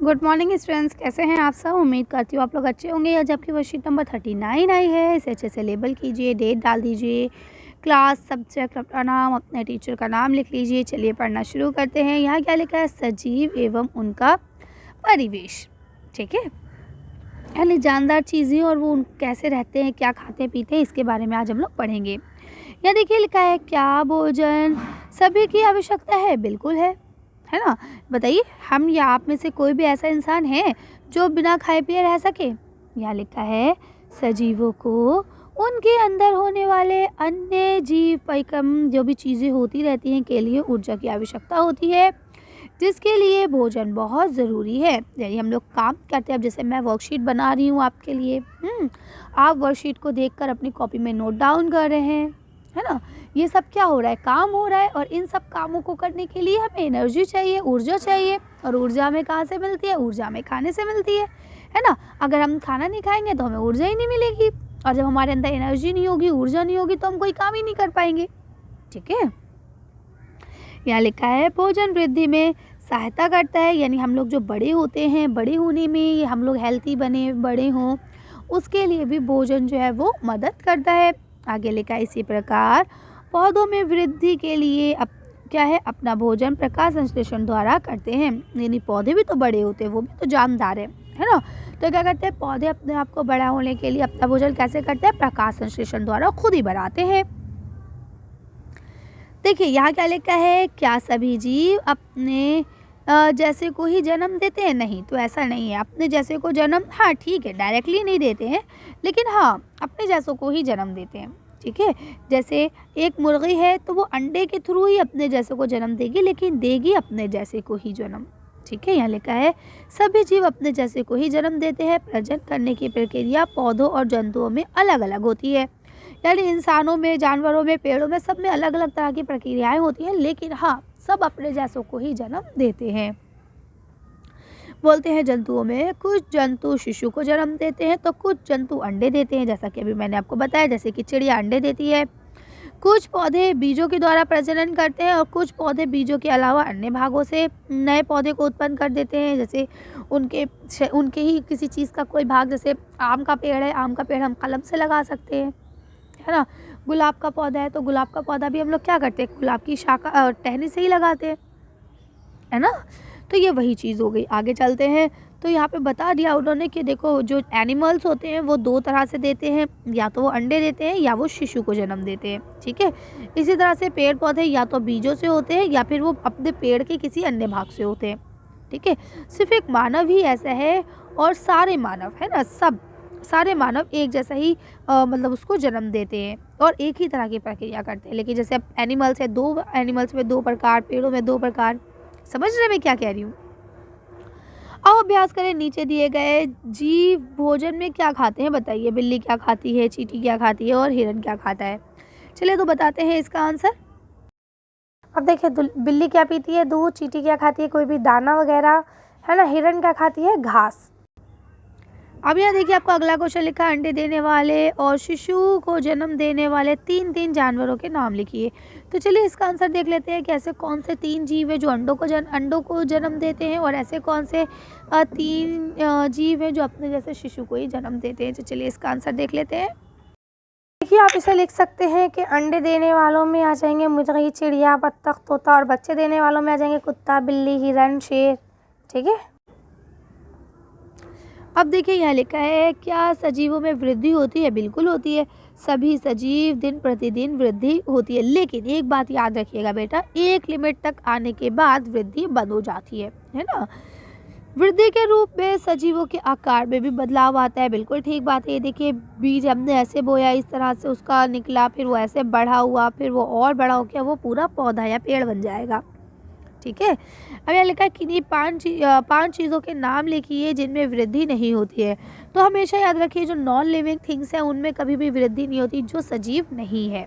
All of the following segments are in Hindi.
गुड मॉर्निंग स्टूडेंट्स, कैसे हैं आप सब। उम्मीद करती हूँ आप लोग अच्छे होंगे। आज आपकी वर्कशीट नंबर 39 आई है। इसे अच्छे से लेबल कीजिए, डेट डाल दीजिए, क्लास, सब्जेक्ट, अपना नाम, अपने टीचर का नाम लिख लीजिए। चलिए पढ़ना शुरू करते हैं। यहाँ क्या लिखा है? सजीव एवं उनका परिवेश। ठीक है, यानी जानदार चीज़ें और वो कैसे रहते हैं, क्या खाते पीते हैं, इसके बारे में आज हम लोग पढ़ेंगे। यहाँ देखिए लिखा है, क्या भोजन सभी की आवश्यकता है? बिल्कुल है ना। बताइए, हम या आप में से कोई भी ऐसा इंसान है जो बिना खाए पिए रह सके? यहाँ लिखा है, सजीवों को उनके अंदर होने वाले अन्य जीव पैकम जो भी चीज़ें होती रहती हैं के लिए ऊर्जा की आवश्यकता होती है, जिसके लिए भोजन बहुत ज़रूरी है। यानी हम लोग काम करते हैं। अब जैसे मैं वर्कशीट बना रही हूँ आपके लिए, आप वर्कशीट को देखकर अपनी कॉपी में नोट डाउन कर रहे हैं, है ना। ये सब क्या हो रहा है? काम हो रहा है। और इन सब कामों को करने के लिए हमें एनर्जी चाहिए, ऊर्जा चाहिए। और ऊर्जा हमें कहाँ से मिलती है? ऊर्जा हमें खाने से मिलती है ना। अगर हम खाना नहीं खाएंगे तो हमें ऊर्जा ही नहीं मिलेगी, और जब हमारे अंदर एनर्जी नहीं होगी, ऊर्जा नहीं होगी, तो हम कोई काम ही नहीं कर पाएंगे। ठीक है, यहाँ लिखा है, भोजन वृद्धि में सहायता करता है। यानी हम लोग जो बड़े होते हैं, बड़े होने में हम लोग हेल्थी बने बड़े हों, उसके लिए भी भोजन जो है वो मदद करता है। आगे लिखा है, इसी प्रकार पौधों में वृद्धि के लिए क्या है? अपना भोजन प्रकाश संश्लेषण द्वारा करते हैं। यानी पौधे भी तो बड़े होते हैं, वो भी तो जानदार है ना। तो क्या करते हैं? पौधे अपने आप को बड़ा होने के लिए अपना भोजन कैसे करते हैं? प्रकाश संश्लेषण द्वारा खुद ही बनाते हैं। देखिए यहाँ क्या लिखा है, क्या सभी जीव अपने जैसे को ही जन्म देते हैं? नहीं, तो ऐसा नहीं है। अपने जैसे को जन्म, हाँ ठीक है, डायरेक्टली नहीं देते हैं, लेकिन हाँ अपने जैसों को ही जन्म देते हैं। ठीक है, जैसे एक मुर्गी है तो वो अंडे के थ्रू ही अपने जैसे को जन्म देगी, लेकिन देगी अपने जैसे को ही जन्म। ठीक है, यहाँ लिखा है, सभी जीव अपने जैसे को ही जन्म देते हैं। प्रजनन करने की प्रक्रिया पौधों और जंतुओं में अलग अलग होती है। यानी इंसानों में, जानवरों में, पेड़ों में, सब में अलग अलग तरह की प्रक्रियाएं होती हैं, लेकिन हाँ सब अपने जैसों को ही जन्म देते हैं। बोलते हैं जंतुओं में कुछ जंतु शिशु को जन्म देते हैं तो कुछ जंतु अंडे देते हैं, जैसा कि अभी मैंने आपको बताया। जैसे कि चिड़िया अंडे देती है। कुछ पौधे बीजों के द्वारा प्रजनन करते हैं और कुछ पौधे बीजों के अलावा अन्य भागों से नए पौधे को उत्पन्न कर देते हैं। जैसे उनके ही किसी चीज़ का कोई भाग, जैसे आम का पेड़ है, आम का पेड़ हम कलम से लगा सकते हैं, है ना। गुलाब का पौधा है तो गुलाब का पौधा भी हम लोग क्या करते हैं? गुलाब की शाखा टहनी से ही लगाते हैं, है ना। तो ये वही चीज़ हो गई। आगे चलते हैं तो यहाँ पे बता दिया उन्होंने कि देखो, जो एनिमल्स होते हैं वो दो तरह से देते हैं, या तो वो अंडे देते हैं या वो शिशु को जन्म देते हैं। ठीक है, इसी तरह से पेड़ पौधे या तो बीजों से होते हैं या फिर वो अपने पेड़ के किसी अन्य भाग से होते हैं। ठीक है, सिर्फ एक मानव ही ऐसा है, और सारे मानव, है ना, सब सारे मानव एक जैसा ही मतलब उसको जन्म देते हैं और एक ही तरह की प्रक्रिया करते हैं। लेकिन जैसे अब एनिमल्स है, दो एनिमल्स में दो प्रकार, पेड़ों में दो प्रकार। समझ रहे मैं क्या कह रही हूँ? अब अभ्यास करें। नीचे दिए गए जीव भोजन में क्या खाते हैं? बताइए। बिल्ली क्या खाती है, चींटी क्या खाती है और हिरन क्या खाता है? चलिए तो बताते हैं इसका आंसर। अब देखिए, बिल्ली क्या पीती है? दूध। चींटी क्या खाती है? कोई भी दाना वगैरह, है ना। हिरन क्या खाती है? घास। अब यहाँ देखिए, आपको अगला क्वेश्चन लिखा है, अंडे देने वाले और शिशु को जन्म देने वाले तीन जानवरों के नाम लिखिए। तो चलिए इसका आंसर देख लेते हैं कि ऐसे कौन से तीन जीव है जो अंडों को जन्म देते हैं, और ऐसे कौन से तीन जीव है जो अपने जैसे शिशु को ही जन्म देते हैं। तो चलिए इसका आंसर देख लेते हैं। देखिए, आप इसे लिख सकते हैं कि अंडे देने वालों में आ जाएंगे मुर्गी, चिड़िया, बत्तख, तोता, और बच्चे देने वालों में आ जाएंगे कुत्ता, बिल्ली, हिरन, शेर। ठीक है, अब देखिए यहाँ लिखा है, क्या सजीवों में वृद्धि होती है? बिल्कुल होती है। सभी सजीव दिन प्रतिदिन वृद्धि होती है, लेकिन एक बात याद रखिएगा बेटा, एक लिमिट तक आने के बाद वृद्धि बंद हो जाती है ना। वृद्धि के रूप में सजीवों के आकार में भी बदलाव आता है। बिल्कुल ठीक बात है। ये देखिए, बीज हमने ऐसे बोया, इस तरह से उसका निकला, फिर वो ऐसे बढ़ा हुआ, फिर वो और बड़ा हो गया, वो पूरा पौधा या पेड़ बन जाएगा। ठीक है, अब यहाँ लिखा है, किन्हीं पांच चीज़ों के नाम लिखिए जिनमें वृद्धि नहीं होती है। तो हमेशा याद रखिए, जो नॉन लिविंग थिंग्स हैं उनमें कभी भी वृद्धि नहीं होती, जो सजीव नहीं है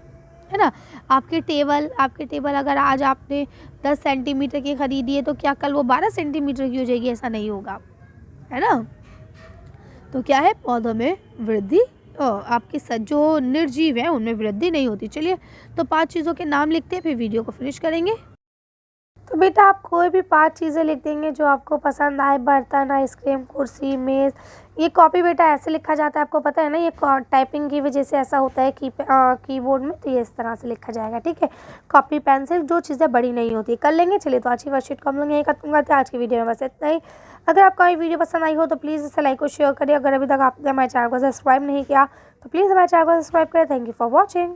ना। आपके टेबल अगर आज आपने 10 सेंटीमीटर की खरीदी है तो क्या कल वो 12 सेंटीमीटर की हो जाएगी? ऐसा नहीं होगा, है ना। तो क्या है? पौधों में वृद्धि, आपके जो निर्जीव है उनमें वृद्धि नहीं होती। चलिए तो 5 चीज़ों के नाम लिखते हैं, फिर वीडियो को फिनिश करेंगे। तो बेटा आप कोई भी 5 चीज़ें लिख देंगे जो आपको पसंद आए, बर्तन, आइसक्रीम, कुर्सी, मेज़। ये कॉपी बेटा ऐसे लिखा जाता है, आपको पता है ना, ये टाइपिंग की वजह से ऐसा होता है कीबोर्ड में, तो ये इस तरह से लिखा जाएगा, ठीक है। कॉपी पेंसिल जो चीज़ें बड़ी नहीं होती कर लेंगे। चलिए तो आज की वर्कशीट को हम लोग यहीं खत्म करते हैं। आज की वीडियो में बस इतना ही। अगर आपको ये वीडियो पसंद आई हो तो प्लीज़ इसे लाइक और शेयर करिए। अगर अभी तक आपने हमारे चैनल को सब्सक्राइब नहीं किया तो प्लीज़ हमारे चैनल को सब्सक्राइब करें। Thank you for watching.